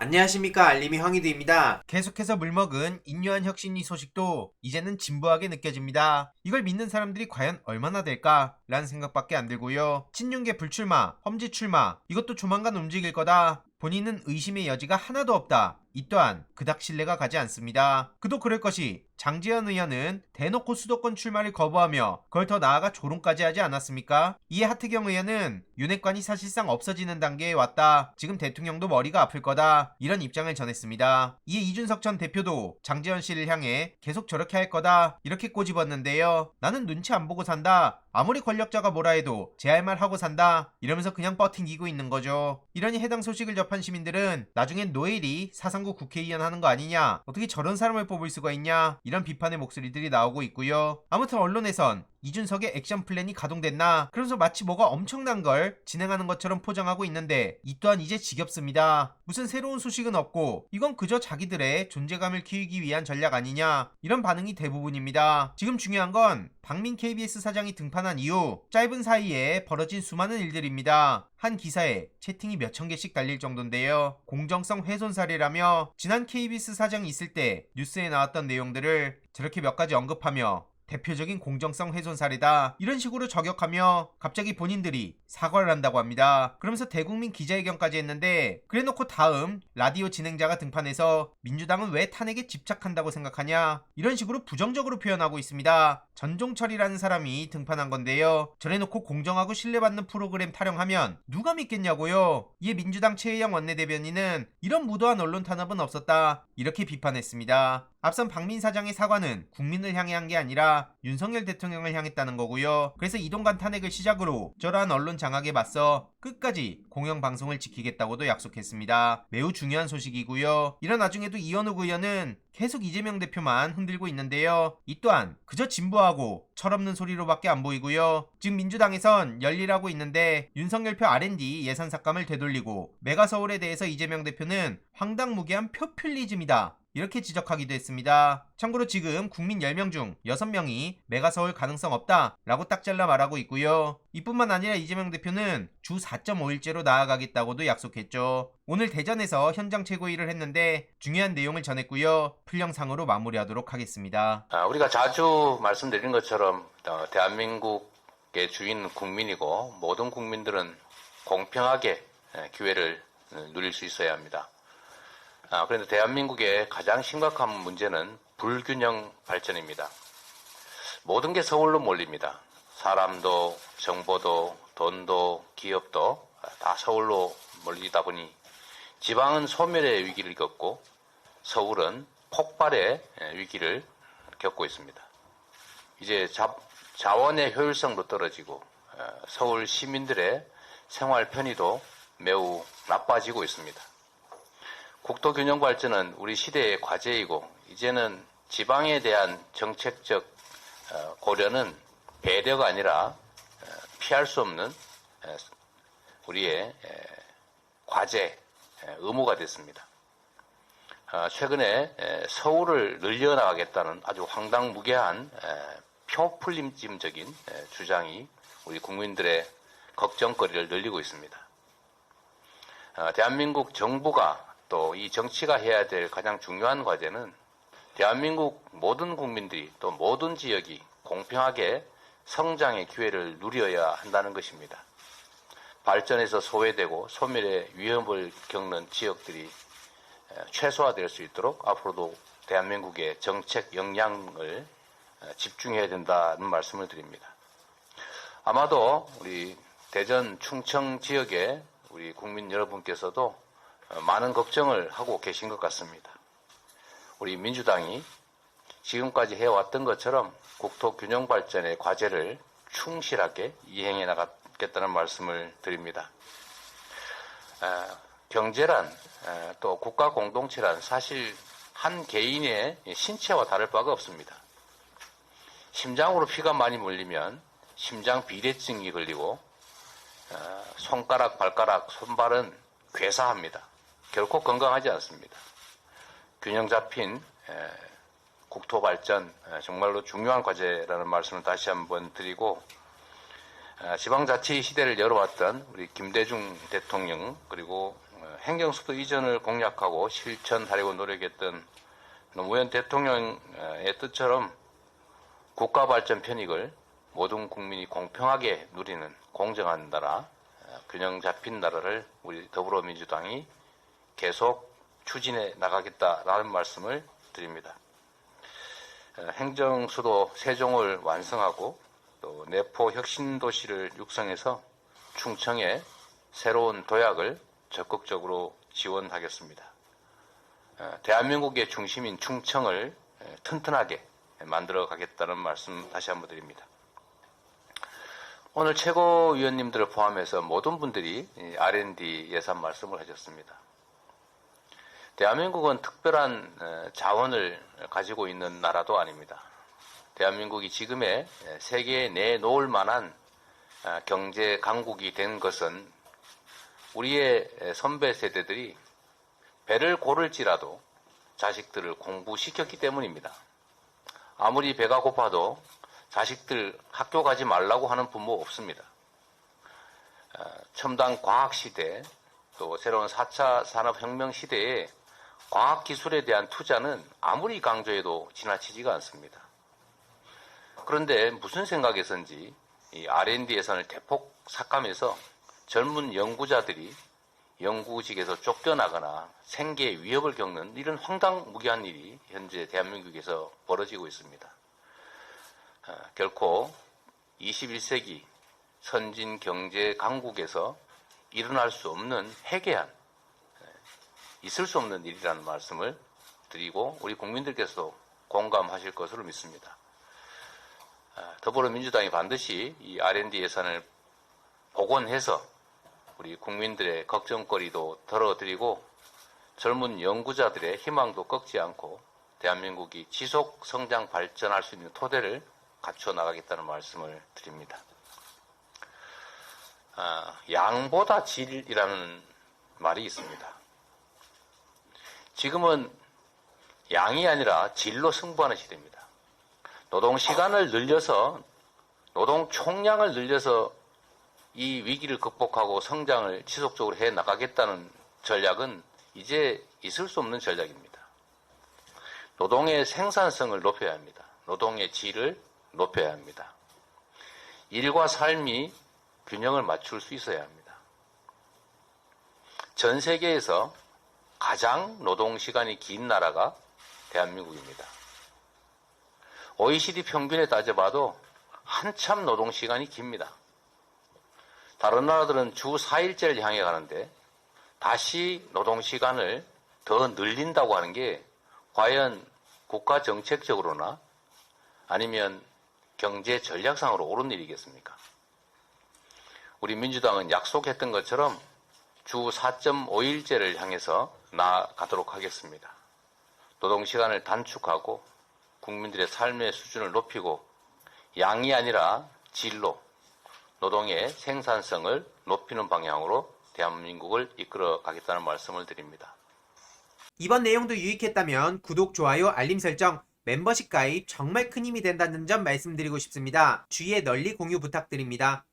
안녕하십니까, 알림이 황희두입니다. 계속해서 물먹은 인류한 혁신이 소식도 이제는 진부하게 느껴집니다. 이걸 믿는 사람들이 과연 얼마나 될까? 라는 생각밖에 안 들고요. 친윤계 불출마, 험지 출마, 이것도 조만간 움직일 거다. 본인은 의심의 여지가 하나도 없다. 이 또한 그닥 신뢰가 가지 않습니다. 그도 그럴 것이 장제현 의원은 대놓고 수도권 출마를 거부하며 그걸 더 나아가 조롱까지 하지 않았습니까? 이에 하태경 의원은 윤핵관이 사실상 없어지는 단계에 왔다. 지금 대통령도 머리가 아플 거다. 이런 입장을 전했습니다. 이에 이준석 전 대표도 장제현 씨를 향해 계속 저렇게 할 거다. 이렇게 꼬집었는데요. 나는 눈치 안 보고 산다. 아무리 권력자가 뭐라 해도 제 할 말 하고 산다. 이러면서 그냥 버팅기고 있는 거죠. 이러니 해당 소식을 접한 시민들은 나중엔 노엘이 사상구 국회의원 하는 거 아니냐? 어떻게 저런 사람을 뽑을 수가 있냐? 이런 비판의 목소리들이 나오고 있고요. 아무튼 언론에선 이준석의 액션 플랜이 가동됐나? 그러면서 마치 뭐가 엄청난 걸 진행하는 것처럼 포장하고 있는데 이 또한 이제 지겹습니다. 무슨 새로운 소식은 없고 이건 그저 자기들의 존재감을 키우기 위한 전략 아니냐? 이런 반응이 대부분입니다. 지금 중요한 건 박민 KBS 사장이 등판한 이후 짧은 사이에 벌어진 수많은 일들입니다. 한 기사에 채팅이 몇천 개씩 달릴 정도인데요. 공정성 훼손 사례라며 지난 KBS 사장이 있을 때 뉴스에 나왔던 내용들을 저렇게 몇 가지 언급하며 대표적인 공정성 훼손 사례다. 이런 식으로 저격하며 갑자기 본인들이 사과를 한다고 합니다. 그러면서 대국민 기자회견까지 했는데 그래놓고 다음 라디오 진행자가 등판해서 민주당은 왜 탄핵에 집착한다고 생각하냐? 이런 식으로 부정적으로 표현하고 있습니다. 전종철이라는 사람이 등판한 건데요. 저래놓고 공정하고 신뢰받는 프로그램 타령하면 누가 믿겠냐고요? 이에 민주당 최혜영 원내대변인은 이런 무도한 언론 탄압은 없었다. 이렇게 비판했습니다. 앞선 박민 사장의 사과는 국민을 향해 한 게 아니라 윤석열 대통령을 향했다는 거고요. 그래서 이동관 탄핵을 시작으로 저러한 언론 장악에 맞서 끝까지 공영방송을 지키겠다고도 약속했습니다. 매우 중요한 소식이고요. 이런 와중에도 이현욱 의원은 계속 이재명 대표만 흔들고 있는데요. 이 또한 그저 진부하고 철없는 소리로밖에 안 보이고요. 지금 민주당에선 열일하고 있는데 윤석열표 R&D 예산 삭감을 되돌리고 메가서울에 대해서 이재명 대표는 황당무계한 표퓰리즘이다. 이렇게 지적하기도 했습니다. 참고로 지금 국민 10명 중 6명이 메가서울 가능성 없다 라고 딱 잘라 말하고 있고요. 이뿐만 아니라 이재명 대표는 주 4.5일제로 나아가겠다고도 약속했죠. 오늘 대전에서 현장 최고위를 했는데 중요한 내용을 전했고요. 풀영상으로 마무리하도록 하겠습니다. 우리가 자주 말씀드린 것처럼 대한민국의 주인은 국민이고 모든 국민들은 공평하게 기회를 누릴 수 있어야 합니다. 그런데 대한민국의 가장 심각한 문제는 불균형 발전입니다. 모든 게 서울로 몰립니다. 사람도, 정보도, 돈도, 기업도 다 서울로 몰리다 보니 지방은 소멸의 위기를 겪고 서울은 폭발의 위기를 겪고 있습니다. 이제 자원의 효율성도 떨어지고 서울 시민들의 생활 편의도 매우 나빠지고 있습니다. 국토 균형 발전은 우리 시대의 과제이고 이제는 지방에 대한 정책적 고려는 배려가 아니라 피할 수 없는 우리의 과제, 의무가 됐습니다. 최근에 서울을 늘려나가겠다는 아주 황당무계한 표퓰리즘적인 주장이 우리 국민들의 걱정거리를 늘리고 있습니다. 대한민국 정부가 또 이 정치가 해야 될 가장 중요한 과제는 대한민국 모든 국민들이 또 모든 지역이 공평하게 성장의 기회를 누려야 한다는 것입니다. 발전에서 소외되고 소멸의 위험을 겪는 지역들이 최소화될 수 있도록 앞으로도 대한민국의 정책 역량을 집중해야 된다는 말씀을 드립니다. 아마도 우리 대전 충청 지역의 우리 국민 여러분께서도 많은 걱정을 하고 계신 것 같습니다. 우리 민주당이 지금까지 해왔던 것처럼 국토 균형 발전의 과제를 충실하게 이행해 나가겠다는 말씀을 드립니다. 경제란 또 국가 공동체란 사실 한 개인의 신체와 다를 바가 없습니다. 심장으로 피가 많이 몰리면 심장 비대증이 걸리고 손가락, 발가락, 손발은 괴사합니다. 결코 건강하지 않습니다. 균형 잡힌 국토 발전 정말로 중요한 과제라는 말씀을 다시 한번 드리고 지방자치 시대를 열어왔던 우리 김대중 대통령 그리고 행정수도 이전을 공약하고 실천하려고 노력했던 노무현 대통령의 뜻처럼 국가 발전 편익을 모든 국민이 공평하게 누리는 공정한 나라, 균형 잡힌 나라를 우리 더불어민주당이 계속 추진해 나가겠다라는 말씀을 드립니다. 행정수도 세종을 완성하고 또 내포 혁신도시를 육성해서 충청의 새로운 도약을 적극적으로 지원하겠습니다. 대한민국의 중심인 충청을 튼튼하게 만들어 가겠다는 말씀 다시 한번 드립니다. 오늘 최고위원님들을 포함해서 모든 분들이 R&D 예산 말씀을 하셨습니다. 대한민국은 특별한 자원을 가지고 있는 나라도 아닙니다. 대한민국이 지금의 세계에 내놓을 만한 경제 강국이 된 것은 우리의 선배 세대들이 배를 고를지라도 자식들을 공부시켰기 때문입니다. 아무리 배가 고파도 자식들 학교 가지 말라고 하는 부모 없습니다. 첨단 과학 시대, 또 새로운 4차 산업혁명 시대에 과학기술에 대한 투자는 아무리 강조해도 지나치지가 않습니다. 그런데 무슨 생각에선지 이 R&D 예산을 대폭 삭감해서 젊은 연구자들이 연구직에서 쫓겨나거나 생계에 위협을 겪는 이런 황당무계한 일이 현재 대한민국에서 벌어지고 있습니다. 결코 21세기 선진 경제 강국에서 일어날 수 없는 해괴한, 있을 수 없는 일이라는 말씀을 드리고 우리 국민들께서도 공감하실 것으로 믿습니다. 더불어민주당이 반드시 이 R&D 예산을 복원해서 우리 국민들의 걱정거리도 덜어드리고 젊은 연구자들의 희망도 꺾지 않고 대한민국이 지속 성장 발전할 수 있는 토대를 갖춰 나가겠다는 말씀을 드립니다. 양보다 질이라는 말이 있습니다. 지금은 양이 아니라 질로 승부하는 시대입니다. 노동 시간을 늘려서 노동 총량을 늘려서 이 위기를 극복하고 성장을 지속적으로 해 나가겠다는 전략은 이제 있을 수 없는 전략입니다. 노동의 생산성을 높여야 합니다. 노동의 질을 높여야 합니다. 일과 삶이 균형을 맞출 수 있어야 합니다. 전 세계에서 가장 노동시간이 긴 나라가 대한민국입니다. OECD 평균에 따져봐도 한참 노동시간이 깁니다. 다른 나라들은 주 4일제를 향해 가는데 다시 노동시간을 더 늘린다고 하는 게 과연 국가 정책적으로나 아니면 경제 전략상으로 옳은 일이겠습니까? 우리 민주당은 약속했던 것처럼 주 4.5일제를 향해서 나아가도록 하겠습니다. 노동시간을 단축하고 국민들의 삶의 수준을 높이고 양이 아니라 질로 노동의 생산성을 높이는 방향으로 대한민국을 이끌어 가겠다는 말씀을 드립니다. 이번 내용도 유익했다면 구독, 좋아요, 알림 설정, 멤버십 가입 정말 큰 힘이 된다는 점 말씀드리고 싶습니다. 주위에 널리 공유 부탁드립니다.